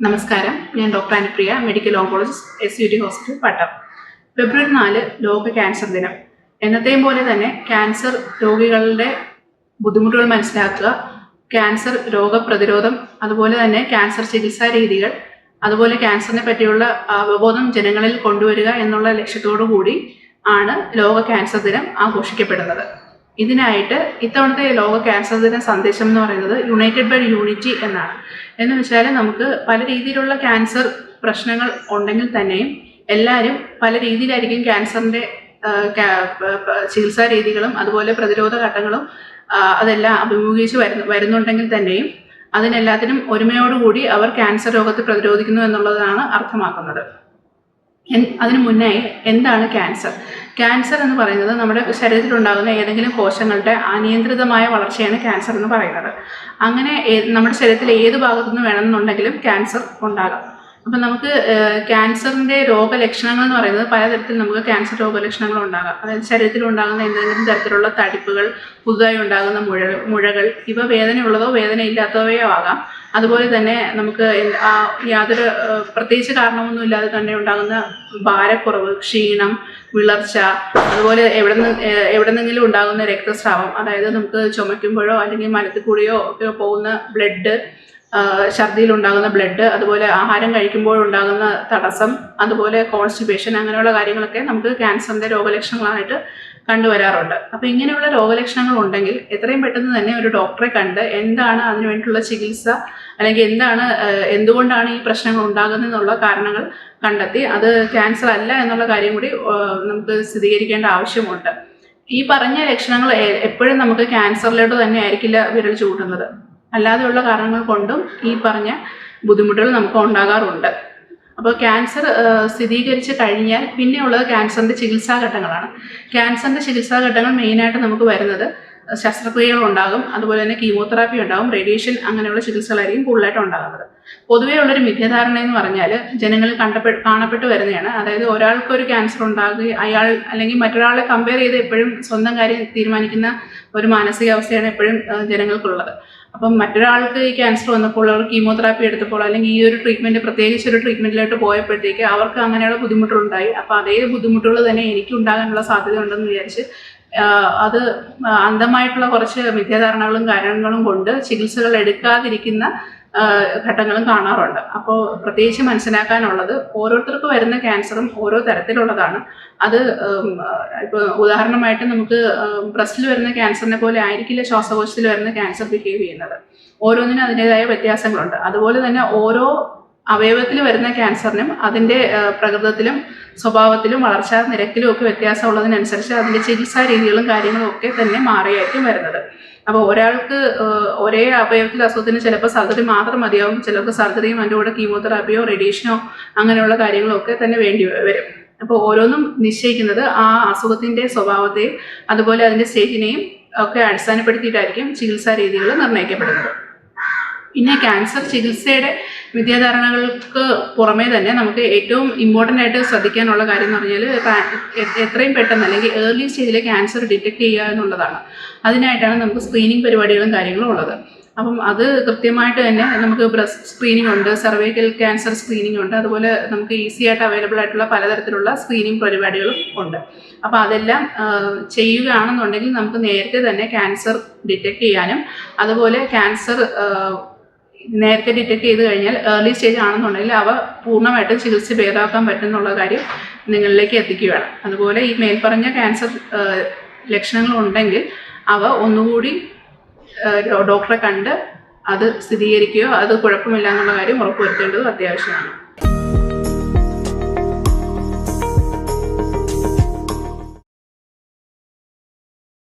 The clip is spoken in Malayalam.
നമസ്കാരം, ഞാൻ doctor Anupriya, medical oncologist, SUT hospital, Pattom. February 4 ലോക ക്യാൻസർ ദിനം. എന്നത്തെയും പോലെ തന്നെ ക്യാൻസർ രോഗികളുടെ ബുദ്ധിമുട്ടുകൾ മനസ്സിലാക്കുക, ക്യാൻസർ രോഗപ്രതിരോധം, അതുപോലെ തന്നെ ക്യാൻസർ ചികിത്സാ രീതികൾ, അതുപോലെ ക്യാൻസറിനെ പറ്റിയുള്ള അവബോധം ജനങ്ങളിൽ കൊണ്ടുവരിക എന്നുള്ള ലക്ഷ്യത്തോടു കൂടി ആണ് ലോക ക്യാൻസർ ദിനം ആഘോഷിക്കപ്പെടുന്നത്. ഇതിനായിട്ട് ഇത്തവണത്തെ ലോക ക്യാൻസർ ദിന സന്ദേശം എന്ന് പറയുന്നത് യുണൈറ്റഡ് ബൈ യൂണിറ്റി എന്നാണ്. എന്ന് വെച്ചാൽ നമുക്ക് പല രീതിയിലുള്ള ക്യാൻസർ പ്രശ്നങ്ങൾ ഉണ്ടെങ്കിൽ തന്നെയും എല്ലാവരും പല രീതിയിലായിരിക്കും ക്യാൻസറിൻ്റെ ചികിത്സാ രീതികളും അതുപോലെ പ്രതിരോധ ഘട്ടങ്ങളും അതെല്ലാം അഭിമുഖീകരിച്ച് വരുന്നുണ്ടെങ്കിൽ തന്നെയും അതിനെല്ലാത്തിനും ഒരുമയോടുകൂടി അവർ ക്യാൻസർ രോഗത്തെ പ്രതിരോധിക്കുന്നു എന്നുള്ളതാണ് അർത്ഥമാക്കുന്നത്. അതിനു മുന്നായി എന്താണ് ക്യാൻസർ? ക്യാൻസർ എന്ന് പറയുന്നത് നമ്മുടെ ശരീരത്തിലുണ്ടാകുന്ന ഏതെങ്കിലും കോശങ്ങളുടെ അനിയന്ത്രിതമായ വളർച്ചയാണ് ക്യാൻസർ എന്ന് പറയുന്നത്. അങ്ങനെ നമ്മുടെ ശരീരത്തിലെ ഏത് ഭാഗത്തു നിന്ന് വേണമെന്നുണ്ടെങ്കിലും ക്യാൻസർ ഉണ്ടാകാം. അപ്പം നമുക്ക് ക്യാൻസറിൻ്റെ രോഗലക്ഷണങ്ങൾ എന്ന് പറയുന്നത് പലതരത്തിൽ നമുക്ക് ക്യാൻസർ രോഗലക്ഷണങ്ങൾ ഉണ്ടാകാം. അതായത് ശരീരത്തിലുണ്ടാകുന്ന എന്തെങ്കിലും തരത്തിലുള്ള തടിപ്പുകൾ, പുതുതായി ഉണ്ടാകുന്ന മുഴകൾ, ഇവ വേദനയുള്ളതോ വേദനയില്ലാത്തവയോ ആകാം. അതുപോലെ തന്നെ നമുക്ക് യാതൊരു പ്രത്യേകിച്ച് കാരണമൊന്നും ഇല്ലാതെ തന്നെ ഉണ്ടാകുന്ന ഭാരക്കുറവ്, ക്ഷീണം, വിളർച്ച, അതുപോലെ എവിടെന്നെങ്കിലും ഉണ്ടാകുന്ന രക്തസ്രാവം, അതായത് നമുക്ക് ചുമയ്ക്കുമ്പോഴോ അല്ലെങ്കിൽ മലത്തിൽ കൂടിയോ ഒക്കെ പോകുന്ന ബ്ലഡ്, ഛർദിയിലുണ്ടാകുന്ന ബ്ലഡ്, അതുപോലെ ആഹാരം കഴിക്കുമ്പോഴുണ്ടാകുന്ന തടസ്സം, അതുപോലെ കോൺസ്റ്റിപ്പേഷൻ, അങ്ങനെയുള്ള കാര്യങ്ങളൊക്കെ നമുക്ക് ക്യാൻസറിൻ്റെ രോഗലക്ഷണങ്ങളായിട്ട് കണ്ടുവരാറുണ്ട്. അപ്പോൾ ഇങ്ങനെയുള്ള രോഗലക്ഷണങ്ങൾ ഉണ്ടെങ്കിൽ എത്രയും പെട്ടെന്ന് തന്നെ ഒരു ഡോക്ടറെ കണ്ട് എന്താണ് അതിനു വേണ്ടിയിട്ടുള്ള ചികിത്സ, അല്ലെങ്കിൽ എന്തുകൊണ്ടാണ് ഈ പ്രശ്നങ്ങൾ ഉണ്ടാകുന്നതെന്നുള്ള കാരണങ്ങൾ കണ്ടെത്തി അത് ക്യാൻസർ അല്ല എന്നുള്ള കാര്യം കൂടി നമുക്ക് സ്ഥിരീകരിക്കേണ്ട ആവശ്യമുണ്ട്. ഈ പറഞ്ഞ ലക്ഷണങ്ങൾ എപ്പോഴും നമുക്ക് ക്യാൻസറിലോട്ട് തന്നെ ആയിരിക്കില്ല വിരൽ ചൂണ്ടുന്നത്. അല്ലാതെയുള്ള കാരണങ്ങൾ കൊണ്ടും ഈ പറഞ്ഞ ബുദ്ധിമുട്ടുകൾ നമുക്ക് ഉണ്ടാകാറുണ്ട്. അപ്പോൾ ക്യാൻസർ സ്ഥിരീകരിച്ച് കഴിഞ്ഞാൽ പിന്നെയുള്ളത് ക്യാൻസറിൻ്റെ ചികിത്സാഘട്ടങ്ങളാണ്. ക്യാൻസറിൻ്റെ ചികിത്സാഘട്ടങ്ങൾ മെയിനായിട്ട് നമുക്ക് വരുന്നത് ശസ്ത്രക്രിയകൾ ഉണ്ടാകും, അതുപോലെ തന്നെ കീമോതെറാപ്പി ഉണ്ടാകും, റേഡിയേഷൻ, അങ്ങനെയുള്ള ചികിത്സകളായിരിക്കും കൂടുതലായിട്ട് ഉണ്ടാകുന്നത്. പൊതുവേ ഉള്ളൊരു മിഥ്യാധാരണ എന്ന് പറഞ്ഞാൽ ജനങ്ങളിൽ കാണപ്പെട്ടു വരുന്നതാണ്. അതായത് ഒരാൾക്കൊരു ക്യാൻസർ ഉണ്ടാകുക അയാൾ അല്ലെങ്കിൽ മറ്റൊരാളെ കമ്പയർ ചെയ്ത് എപ്പോഴും സ്വന്തം കാര്യം തീരുമാനിക്കുന്ന ഒരു മാനസികാവസ്ഥയാണ് എപ്പോഴും ജനങ്ങൾക്കുള്ളത്. അപ്പം മറ്റൊരാൾക്ക് ഈ ക്യാൻസർ വന്നപ്പോൾ അവർ കീമോതെറാപ്പി എടുത്തപ്പോൾ അല്ലെങ്കിൽ ഈ ഒരു ട്രീറ്റ്മെൻറ്റ് പ്രത്യേകിച്ച് ഒരു ട്രീറ്റ്മെൻറ്റിലോട്ട് പോയപ്പോഴത്തേക്ക് അവർക്ക് അങ്ങനെയുള്ള ബുദ്ധിമുട്ടുകളുണ്ടായി. അപ്പോൾ അതേ ബുദ്ധിമുട്ടുകൾ തന്നെ എനിക്ക് ഉണ്ടാകാനുള്ള സാധ്യത ഉണ്ടെന്ന് വിചാരിച്ച് അത് അന്ധമായിട്ടുള്ള കുറച്ച് മിഥ്യാധാരണകളും കാരണങ്ങളും കൊണ്ട് ചികിത്സകൾ എടുക്കാതിരിക്കുന്ന ഘട്ടങ്ങളും കാണാറുണ്ട്. അപ്പോൾ പ്രത്യേകിച്ച് മനസ്സിലാക്കാനുള്ളത് ഓരോരുത്തർക്ക് വരുന്ന ക്യാൻസറും ഓരോ തരത്തിലുള്ളതാണ്. അത് ഇപ്പോൾ ഉദാഹരണമായിട്ട് നമുക്ക് ബ്രസ്റ്റിൽ വരുന്ന ക്യാൻസറിനെ പോലെ ആയിരിക്കില്ല ശ്വാസകോശത്തിൽ വരുന്ന ക്യാൻസർ ബിഹേവ് ചെയ്യുന്നത്. ഓരോന്നിനും അതിൻ്റെതായ വ്യത്യാസങ്ങളുണ്ട്. അതുപോലെ തന്നെ ഓരോ അവയവത്തിൽ വരുന്ന ക്യാൻസറിനും അതിൻ്റെ പ്രകൃതത്തിലും സ്വഭാവത്തിലും വളർച്ചാ നിരക്കിലും ഒക്കെ വ്യത്യാസമുള്ളതിനനുസരിച്ച് അതിൻ്റെ ചികിത്സാ രീതികളും കാര്യങ്ങളും ഒക്കെ തന്നെ മാറിയായിരിക്കും വരുന്നത്. അപ്പോൾ ഒരാൾക്ക് ഒരേ അവയവത്തിൽ അസുഖത്തിന് ചിലപ്പോൾ സർജറി മാത്രം മതിയാവും, ചിലർക്ക് സർജറിയും അതിൻ്റെ കൂടെ കീമോതെറാപ്പിയോ റേഡിയേഷനോ അങ്ങനെയുള്ള കാര്യങ്ങളോ ഒക്കെ തന്നെ വേണ്ടി വരും. അപ്പോൾ ഓരോന്നും നിശ്ചയിക്കുന്നത് ആ അസുഖത്തിൻ്റെ സ്വഭാവത്തെയും അതുപോലെ അതിൻ്റെ സ്റ്റേജിനെയും ഒക്കെ അടിസ്ഥാനപ്പെടുത്തിയിട്ടായിരിക്കും ചികിത്സാ രീതികൾ നിർണ്ണയിക്കപ്പെടുന്നത്. പിന്നെ ക്യാൻസർ ചികിത്സയുടെ മിഥ്യാധാരണകൾക്ക് പുറമേ തന്നെ നമുക്ക് ഏറ്റവും ഇമ്പോർട്ടൻ്റ് ആയിട്ട് ശ്രദ്ധിക്കാനുള്ള കാര്യം എന്ന് പറഞ്ഞാൽ എത്രയും പെട്ടെന്ന് അല്ലെങ്കിൽ ഏർലി സ്റ്റേജിലെ ക്യാൻസർ ഡിറ്റക്ട് ചെയ്യുക എന്നുള്ളതാണ്. അതിനായിട്ടാണ് നമുക്ക് സ്ക്രീനിങ് പരിപാടികളും കാര്യങ്ങളും ഉള്ളത്. അപ്പം അത് കൃത്യമായിട്ട് തന്നെ നമുക്ക് ബ്രസ്റ്റ് സ്ക്രീനിങ് ഉണ്ട്, സർവൈക്കൽ ക്യാൻസർ സ്ക്രീനിങ് ഉണ്ട്, അതുപോലെ നമുക്ക് ഈസി ആയിട്ട് അവൈലബിൾ ആയിട്ടുള്ള പലതരത്തിലുള്ള സ്ക്രീനിങ് പരിപാടികളും ഉണ്ട്. അപ്പോൾ അതെല്ലാം ചെയ്യുകയാണെന്നുണ്ടെങ്കിൽ നമുക്ക് നേരത്തെ തന്നെ ക്യാൻസർ ഡിറ്റക്ട് ചെയ്യാനും അതുപോലെ ക്യാൻസർ നേരത്തെ ഡിറ്റക്ട് ചെയ്ത് കഴിഞ്ഞാൽ ഏർലി സ്റ്റേജ് ആണെന്നുണ്ടെങ്കിൽ അവ പൂർണ്ണമായിട്ടും ചികിത്സ ഭേദമാക്കാൻ പറ്റുന്നുള്ള കാര്യം നിങ്ങളിലേക്ക് എത്തിക്കുകയാണ്. അതുപോലെ ഈ മേൽപ്പറഞ്ഞ ക്യാൻസർ ലക്ഷണങ്ങൾ ഉണ്ടെങ്കിൽ അവ ഒന്നുകൂടി ഡോക്ടറെ കണ്ട് അത് സ്ഥിരീകരിക്കുകയോ അത് കുഴപ്പമില്ല എന്നുള്ള കാര്യം ഉറപ്പുവരുത്തേണ്ടത് അത്യാവശ്യമാണ്.